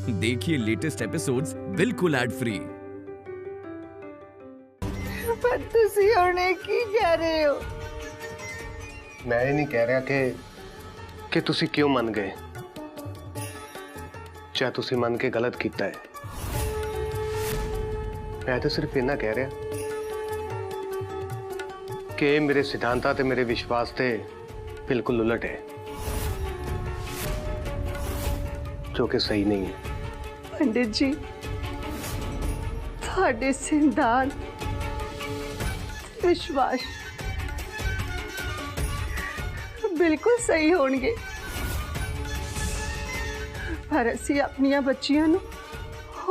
देखिए latest episodes बिल्कुल ad free. पर तुसी होने की कह रहे हो? मैं ये नहीं कह रहा कि तुसी क्यों मन गए, चाहे तुसी मन के गलत किया है। मैं तो सिर्फ इतना कह रहा कि मेरे सिद्धांता ते मेरे विश्वास ते बिल्कुल उलट है, जो कि सही नहीं है। पंडित जी, थोड़े सिद्धांत विश्वास बिल्कुल सही होंगे, पर असी अपनिया बच्चियां नूं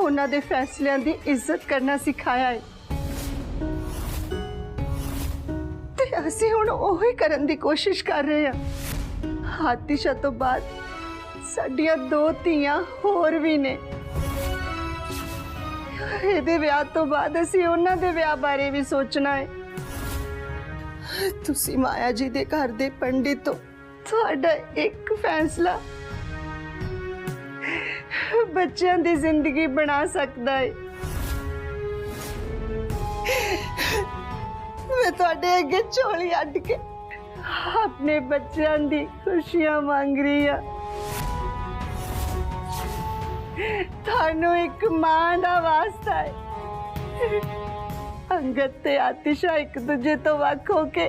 उन्हां दे फैसलियां दी इज्जत करना सिखाया है ते असी हुण ओही करन दी कोशिश कर रहे हैं। आतिशा तो बाद साडियां 2 धीआं होर भी ने। ਇਹਦੇ ਵਿਆਹ ਤੋਂ ਬਾਅਦ ਅਸੀਂ ਉਹਨਾਂ ਦੇ ਵਿਆਹ ਬਾਰੇ ਵੀ ਸੋਚਣਾ ਹੈ। ਤੁਸੀਂ ਮਾਇਆ ਜੀ ਦੇ ਘਰ ਦੇ ਪੰਡਿਤ ਤੋਂ ਤੁਹਾਡਾ ਇੱਕ ਫੈਸਲਾ ਬੱਚਿਆਂ ਦੀ ਜ਼ਿੰਦਗੀ ਬਣਾ ਸਕਦਾ ਹੈ। ਮੈਂ ਤੁਹਾਡੇ ਅੱਗੇ ਝੋਲੀ ਅੱਡ ਕੇ ਆਪਣੇ ਬੱਚਿਆਂ ਦੀ ਖੁਸ਼ੀਆਂ ਮੰਗ ਰਹੀ ਹਾਂ। थानू एक मां दा वास्ता है। अंगद ते आतिशा एक दूजे तो वख होके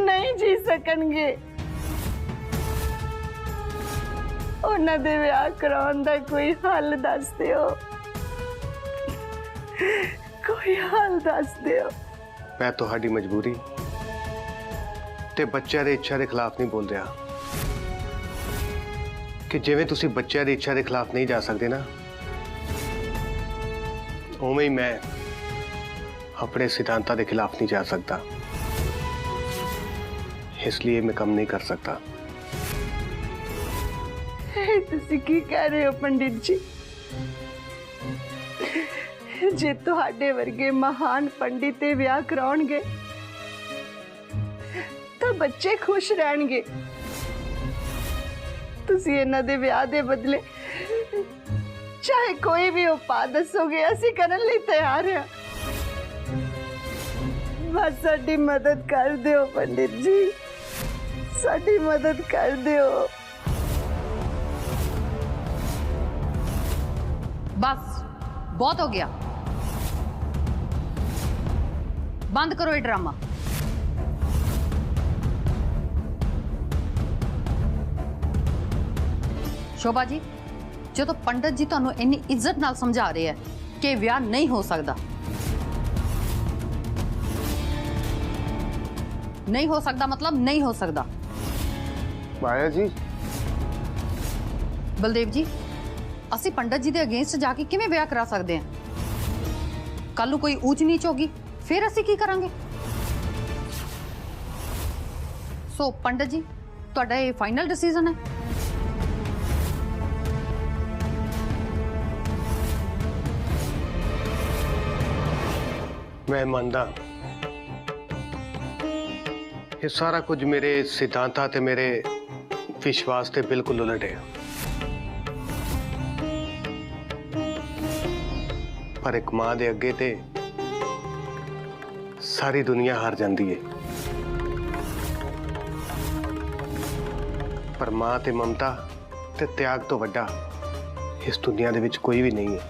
नहीं जी सकणगे। उन्हां दे विआह कराउण दा कोई हल दस दिओ, कोई हल दस दिओ। मैं तुहाडी मजबूरी ते बच्चों की इच्छा के खिलाफ नहीं बोल रहा कि जिवें तुसी बच्चों की इच्छा के खिलाफ नहीं जा सकते ना, उवें ही मैं अपने सिद्धांतां के खिलाफ नहीं जा सकता। इसलिए मैं कम नहीं कर सकता। तुसी की कह रहे हो पंडित जी? जे तुहाडे वर्गे महान पंडित ते विआह कराउणगे तो बच्चे खुश रहणगे। तुसी इन्हां दे विआह दे बदले चाहे कोई भी उपाय दसोगे असी करन लई तैयार हैं। बस साडी मदद कर दिओ पंडित जी, साडी मदद कर दिओ। बस बहुत हो गया, बंद करो ये ड्रामा। शोभा जी, जो तो पंडित जी तुहानू इन्नी इज्जत नाल समझा रहे हैं कि विआह नहीं हो सकता, नहीं हो सकता मतलब नहीं हो सकता। माया जी, बलदेव जी, असी पंडित जी के अगेंस्ट जाके किवें विआह करा सकते हैं? कल नू कोई ऊंच नीच होगी फिर असी की करांगे? सो पंडित जी, तुहाडा ये फाइनल डिसीजन है? मैं मानदा ये सारा कुछ मेरे सिद्धांतां ते मेरे विश्वास ते बिल्कुल उलट है, पर एक मां दे अगे ते सारी दुनिया हार जाती है। पर मां ते ममता ते त्याग तो वड्डा इस दुनिया दे विच कोई भी नहीं है।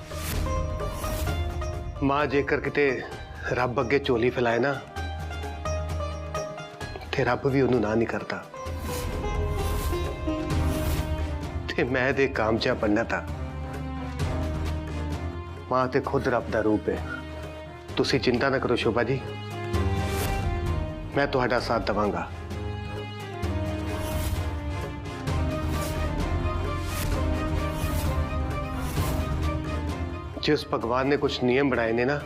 मां जेकर किते रब अगे झोली फैलाए ना, ते रब भी उन्होंने ना नहीं करता। ते मैं दे कामचा पंडित था, मां ते खुद रब दा रूप है। तुसी चिंता ना करो शोभा जी, मैं तुहाडा साथ देवांगा। जिस भगवान ने कुछ नियम बनाए ने ना,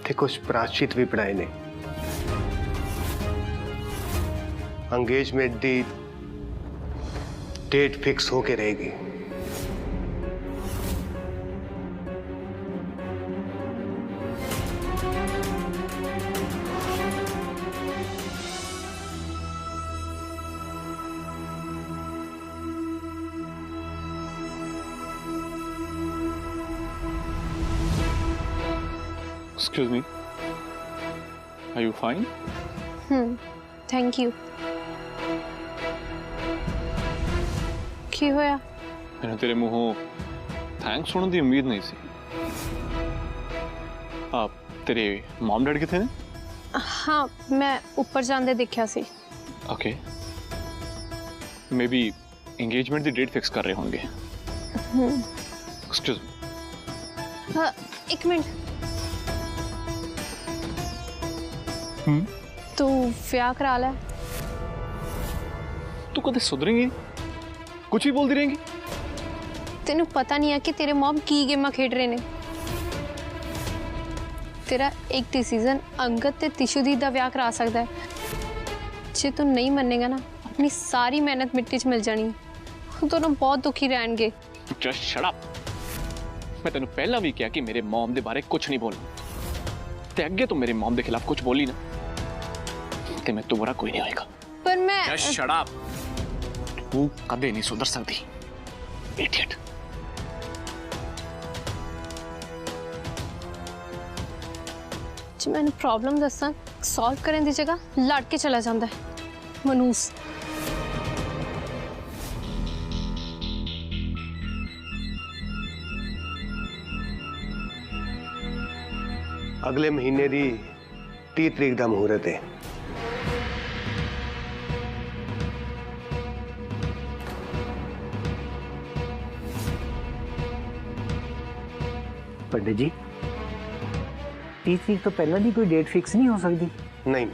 ते कुछ प्रायश्चित भी बनाए ने। एंगेजमेंट दी डेट फिक्स होके रहेगी। Excuse me. Are you fine? Thank you. ਕੀ ਹੋਇਆ? मैंने तेरे मुंहों थैंक्स सुनने की उम्मीद नहीं सी। आप तेरे मॉम डैड किथे ने? हाँ, मैं ऊपर जांदे देखिया सी। ओके। मे बी एंगेजमेंट की डेट फिक्स कर रहे होंगे। Excuse me. एक मिनट। तू ਵਿਆਹ ਕਰਾ ਲੈ। तू कदे सुधरेंगी? कुछ भी बोलती रहेंगी? तेनू पता नहीं है कि तेरे मॉम की गेमां खेड रहे ने। तेरा एक डिसीजन अंगद ते तिशुदीप दा विआह करा सकदा है। जे तू नहीं मनेगा ना, अपनी सारी मेहनत मिट्टी च मिल जानी। दोनों बहुत दुखी रहेंगे। Just shut up. मैं तेनू पहला भी किया कि मेरे मॉम दे बारे कुछ नहीं बोलना। ते अगे तो मेरे मॉम दे खिलाफ कुछ बोली ना ते मैं तो बुरा कोई नहीं होएगा। पर मैं जस्ट शट अप। तू कदे नहीं सुधर सकती। इडियट। जे मैंने प्रॉब्लम दसा सॉल्व करने की जगह लड़ के चला जाता है मनूस। अगले महीने की 30 तरीक का मुहूर्त है। पंडित जी 30 तरीक तो पहला दी कोई डेट फिक्स नहीं हो सकती? नहीं,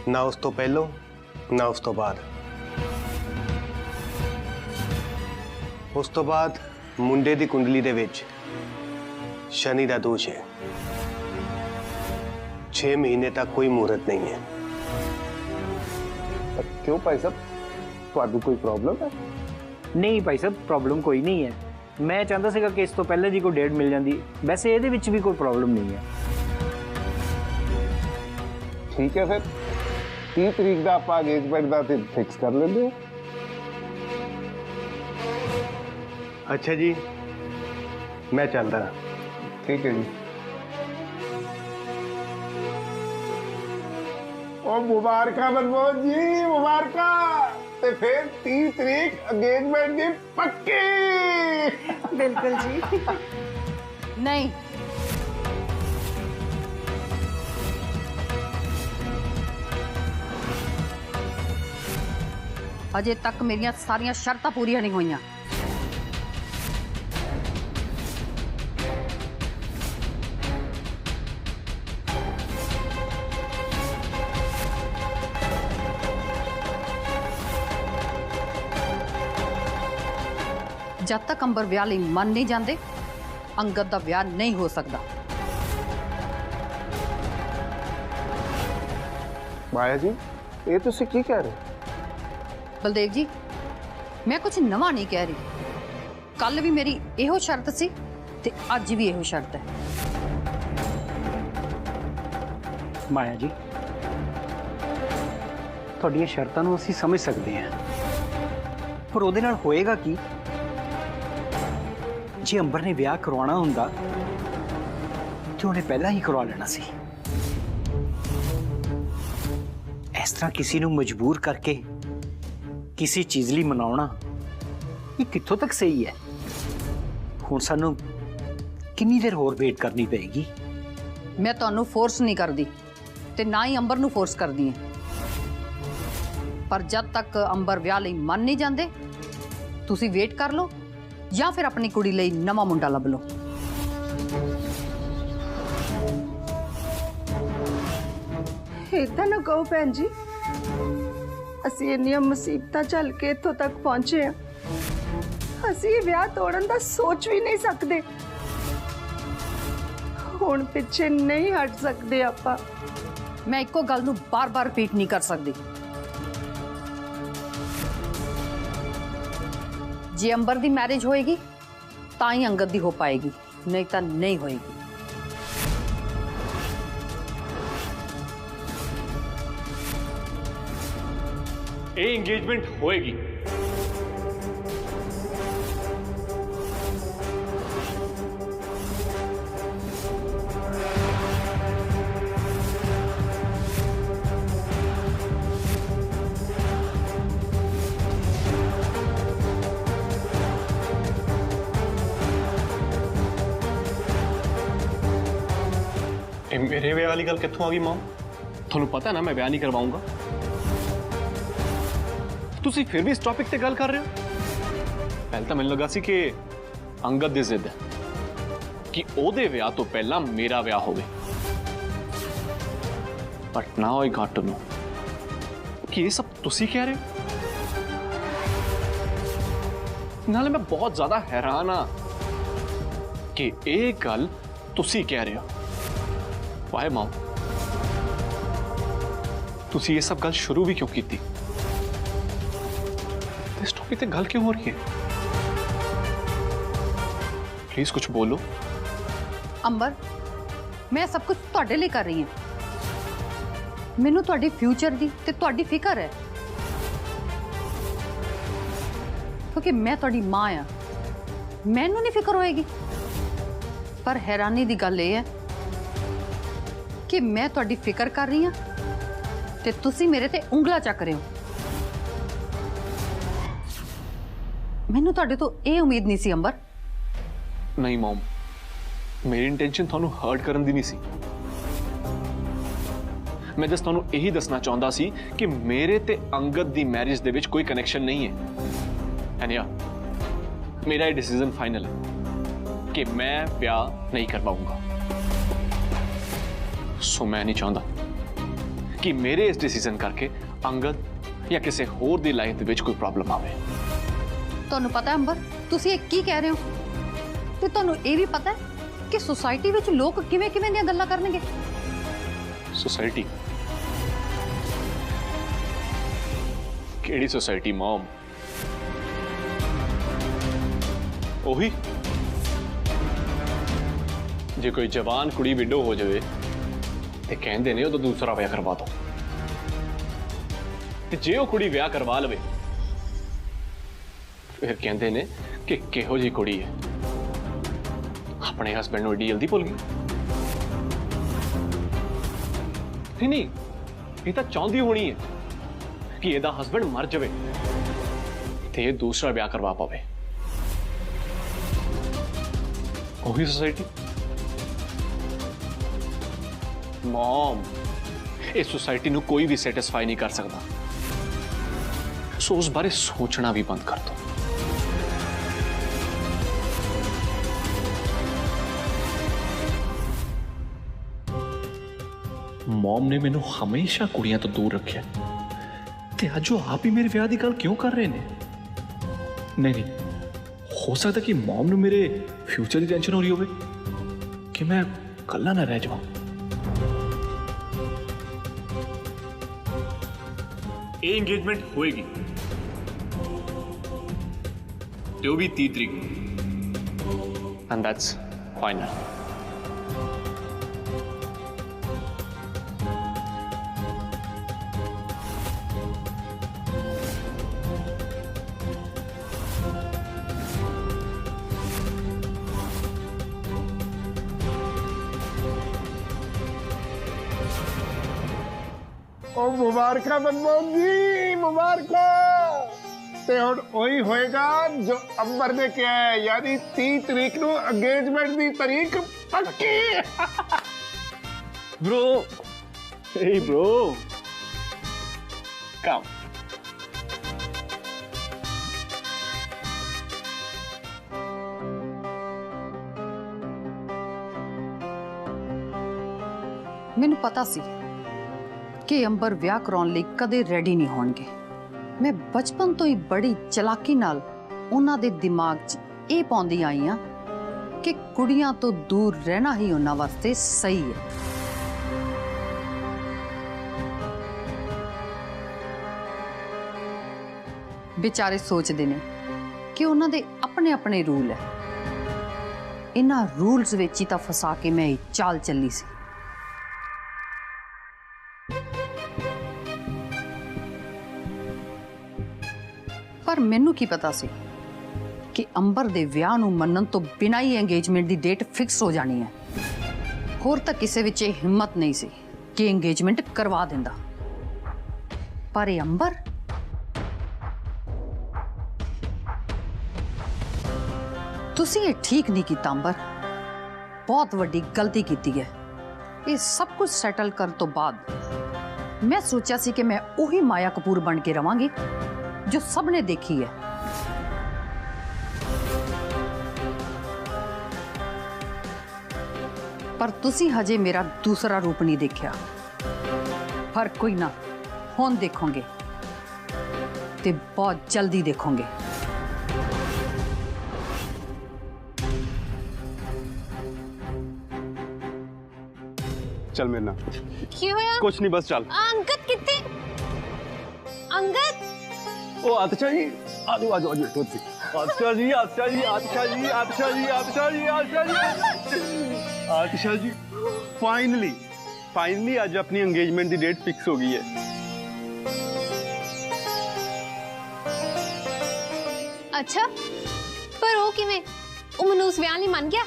ना उस तो पहलो ना उस तो बाद। उस तो बाद मुंडे दी कुंडली दे विच शनि दा दोष है। 6 महीने तक कोई मुहूर्त नहीं है। क्यों भाई साहब, ਤੁਹਾਨੂੰ कोई प्रॉब्लम है? नहीं भाई साहब, प्रॉब्लम कोई नहीं है। मैं चाहता सीगा कि इस तो पहले जी कोई डेट मिल जाती। वैसे ਇਹਦੇ ਵਿੱਚ भी कोई प्रॉब्लम नहीं है। ठीक है फिर 30 तरीक का आप एंगेजमेंट का फिक्स कर लेंगे। अच्छा जी, मैं चलता। ठीक है जी। ओ मुबारक मनमोहन जी, मुबारक। ते फिर 30 तरीक एंगेजमेंट की पक्की। बिल्कुल जी। नहीं, अजे तक मेरिया सारिया शर्तां पूरियां नहीं हुई। जब तक अंबर विआह लई मन नहीं जाते अंगद का विआह नहीं हो सकता। माया जी, ये तुसी की कह रहे? बलदेव जी, मैं कुछ नवा नहीं कह रही। कल भी मेरी एहो शर्त सी ते अज भी एहो शर्त है। माया जी, ਤੁਹਾਡੀਆਂ ਸ਼ਰਤਾਂ ਨੂੰ ਅਸੀਂ ਸਮਝ ਸਕਦੇ ਹਾਂ, ਪਰ ਉਹਦੇ ਨਾਲ ਹੋਏਗਾ ਕੀ? ਜੇ ਅੰਬਰ ਨੇ ਵਿਆਹ ਕਰਵਾਉਣਾ ਹੁੰਦਾ ਤੇ ਉਹਨੇ ਪਹਿਲਾਂ ਹੀ ਕਰਵਾ ਲੈਣਾ ਸੀ। ਇਸ ਤਰ੍ਹਾਂ ਕਿਸੇ ਨੂੰ ਮਜਬੂਰ ਕਰਕੇ ਕਿਸੇ ਚੀਜ਼ ਲਈ ਮਨਾਉਣਾ ਇਹ ਕਿੱਥੋਂ ਤੱਕ ਸਹੀ ਹੈ? ਹੁਣ ਸਾਨੂੰ ਕਿੰਨੀ ਦੇਰ ਹੋਰ ਵੇਟ ਕਰਨੀ ਪਏਗੀ? मैं ਤੁਹਾਨੂੰ फोर्स नहीं करती ते ना ही अंबर नूं फोर्स करदी है। पर जब तक अंबर विआह लई मन नहीं जाते तुसी वेट कर लो या फिर अपनी कुड़ी लई नवा मुंडा लभ लो। इदां ना कहो भैन जी, असीं इन्नियां मुसीबतां झल के इत्थों तक पहुंचे हैं। असीं ये विआह तोड़न दा सोच भी नहीं सकते। हुण पिछे नहीं हट सकते आपां। मैं इको गल नूं बार बार रिपीट नहीं कर सकती। जे अंबर दी मैरिज होएगी तां ही अंगद दी हो पाएगी, नहीं तो नहीं होएगी। ये एंगेजमेंट होएगी। ਇਹ ਮੇਰੇ ਵਿਆਹ ਵਾਲੀ ਗੱਲ ਕਿੱਥੋਂ ਆ ਗਈ ਮਮ? ਤੁਹਾਨੂੰ ਪਤਾ ਨਾ ਮੈਂ ਵਿਆਹ ਨਹੀਂ ਕਰਵਾਉਂਗਾ। ਤੁਸੀਂ ਫਿਰ ਵੀ ਇਸ ਟੌਪਿਕ ਤੇ ਗੱਲ ਕਰ ਰਹੇ ਹੋ। ਪਹਿਲਾਂ ਤਾਂ ਮੈਨੂੰ ਲੱਗਾ ਸੀ ਕਿ ਅੰਗਦ ਦੀ ਜ਼ਿੱਦ ਹੈ ਕਿ ਉਹਦੇ ਵਿਆਹ ਤੋਂ ਪਹਿਲਾਂ ਮੇਰਾ ਵਿਆਹ ਹੋਵੇ, but now I Gat to know ਕਿ ਇਹ ਸਭ ਤੁਸੀਂ ਕਹਿ ਰਹੇ ਹੋ। ਨਾਲੇ ਮੈਂ ਬਹੁਤ ਜ਼ਿਆਦਾ ਹੈਰਾਨ ਆ ਕਿ ਇਹ ਗੱਲ ਤੁਸੀਂ ਕਹਿ ਰਹੇ ਹੋ। ਵਾਈ ਮਮ, ਤੁਸੀਂ ਇਹ ਸਭ ਗੱਲ ਸ਼ੁਰੂ ਵੀ ਕਿਉਂ ਕੀਤੀ? ਇਸ ਟੌਪਿਕ ਤੇ ਗੱਲ ਕਿਉਂ ਹੋ ਰਹੀ ਹੈ? प्लीज कुछ बोलो। अंबर, मैं सब कुछ तुहाडे लिए कर रही हूं। मैनू तुहाडे फ्यूचर दी ते तुहाडी फिकर है, क्योंकि मैं तुहाडी मां आ, मैनू नहीं फिकर होएगी। पर हैरानी दी गल यह है कि मैं तुहाडी फिकर कर रही हां ते तुसी मेरे ते उंगला चक रहे हो। मैनू तुहाडे तो ये उम्मीद नहीं सी अंबर। नहीं मॉम, मेरी इंटेंशन थानू हर्ट करन दी नहीं सी। मैं जस्ट थानू यही दसना चाहता सी कि मेरे ते अंगद दी मैरिज दे विच कोई कनेक्शन नहीं है। एंड या मेरा ये डिसीजन फाइनल है कि मैं ब्याह नहीं करवाऊंगा। सो मैं नहीं चाहता कि मेरे इस डिसीजन करके अंगद या किसी होर दी लाइफ दे विच कोई प्रॉब्लम आवे। तुहानू पता है अंबर, तुसी ये की कह रहे हो? ते तुहानू ये भी पता है कि सोसाइटी विच लोग किवें किवें दियां गल्लां करनगे। सोसाइटी? केड़ी सोसाइटी मॉम? ओही जे कोई जवान कुड़ी विडो हो जाए ते कहंदे ने उदों दूसरा विआह करवा दो, ते जे वो कुड़ी विआह करवा लवे फिर कहंदे ने कि किहो जी कुड़ी है, अपने हस्बैंड को एडी जल्दी भुल गई। नहीं, ये तो चाहती होनी है कि ਇਹਦਾ हस्बैंड मर जाए ते ये दूसरा ब्याह करवा पावे। वही सोसाइटी मॉम, इस सोसाइटी को कोई भी सैटिस्फाई नहीं कर सकता। सो उस बारे सोचना भी बंद कर दो। मॉम ने मैनू हमेशा कुड़ियां तो दूर रखे, ते अज वो आप ही मेरे ब्याह की गल क्यों कर रहे हैं? नहीं, हो सकता कि मॉम ने मेरे फ्यूचर की टेंशन हो रही हो कि मैं कल्ला ना रह जाऊं। ये एंगेजमेंट होएगी जो भी 30 तारीख, एंड दैट्स फाइनल। ओ मुबारक मनमोहन जी, मुबारक। ते हुण ओही होएगा जो अंबर ने कहा है, यानी 30 तारीख नू एंगेजमेंट दी तारीख पक्की। Bro, hey bro, come. मैनू पता सी कि अंबर विआह कराउण लई कदे रेडी नहीं होणगे। मैं बचपन तो ही बड़ी चलाकी नाल उन्हां दे दिमाग 'च ये पाउंदी आई हां कि कुड़ियां तो दूर रहना ही उन्हां वास्ते सही है। बेचारे सोचते ने कि उन्हां दे अपने अपने रूल है। इन्हां रूल्स विच ही तां फसा के मैं चाल चली सी। पर मैनू की पता सी कि अंबर दे विआह नूं मन्नण तो बिना ही एंगेजमेंट दी डेट फिक्स हो जानी है। होर तां किसे विच हिम्मत नहीं सी कि एंगेजमेंट करवा दिंदा। पर ये अंबर तुसी ये ठीक नहीं कीता अंबर, बहुत वड्डी गलती कीती है। ਇਹ ਸਭ ਕੁਝ ਸੈਟਲ ਕਰਨ ਤੋਂ ਬਾਅਦ ਮੈਂ ਸੋਚਿਆ ਸੀ ਕਿ ਮੈਂ ਉਹੀ ਮਾਇਆ ਕਪੂਰ ਬਣ ਕੇ ਰਵਾਂਗੀ ਜੋ ਸਭ ਨੇ ਦੇਖੀ ਹੈ। ਪਰ ਤੁਸੀਂ ਹਜੇ ਮੇਰਾ ਦੂਸਰਾ ਰੂਪ ਨਹੀਂ ਦੇਖਿਆ। ਪਰ ਕੋਈ ਨਾ, ਹੁਣ ਦੇਖੋਗੇ ਤੇ ਬਹੁਤ ਜਲਦੀ ਦੇਖੋਗੇ। चल मेरे ना ਕੀ ਹੋਇਆ? कुछ नहीं बस चल। ਅੰਗਦ ਕਿੱਥੇ? ਅੰਗਦ ओ आतिशा जी आजो आजो आजो आतिशा जी आतिशा जी आतिशा जी आतिशा जी आतिशा जी आतिशा जी आतिशा जी फाइनली फाइनली आज अपनी एंगेजमेंट की डेट फिक्स हो गई है। ਅੱਛਾ, ਪਰ ਉਹ ਕਿਵੇਂ? ਉਹ ਮਨੂਸ ਵਿਆਹ ਲਈ ਮੰਨ ਗਿਆ?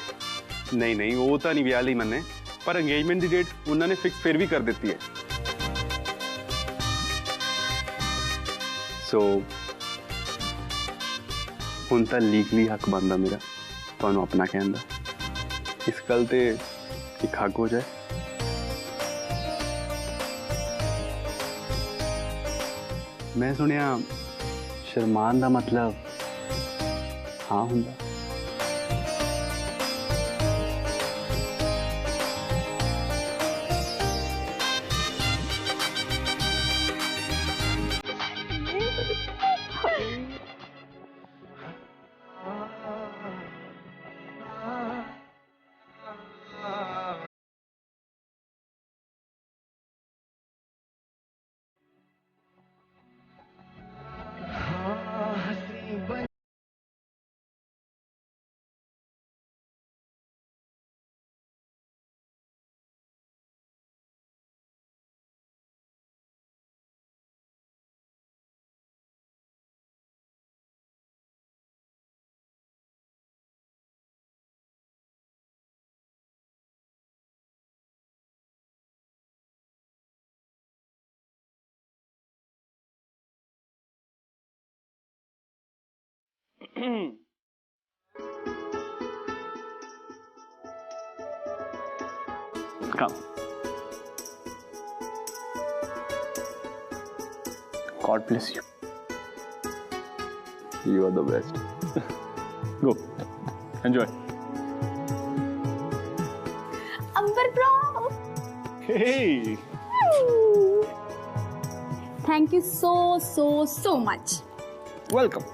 नहीं नहीं वो तो नहीं ब्याह ली मैंने, पर एंगेजमेंट की डेट उन्होंने फिक्स फिर भी कर दी है। सो हुण तां लीगली हक बनदा मेरा तुहानूं अपना कहण दा। इस गल ते एक हक हो जाए। मैं सुनिया शर्मान दा मतलब हाँ हुंदा। Come. God bless you. You are the best. Go. Enjoy. Amber bro. Hey. Thank you so much. Welcome.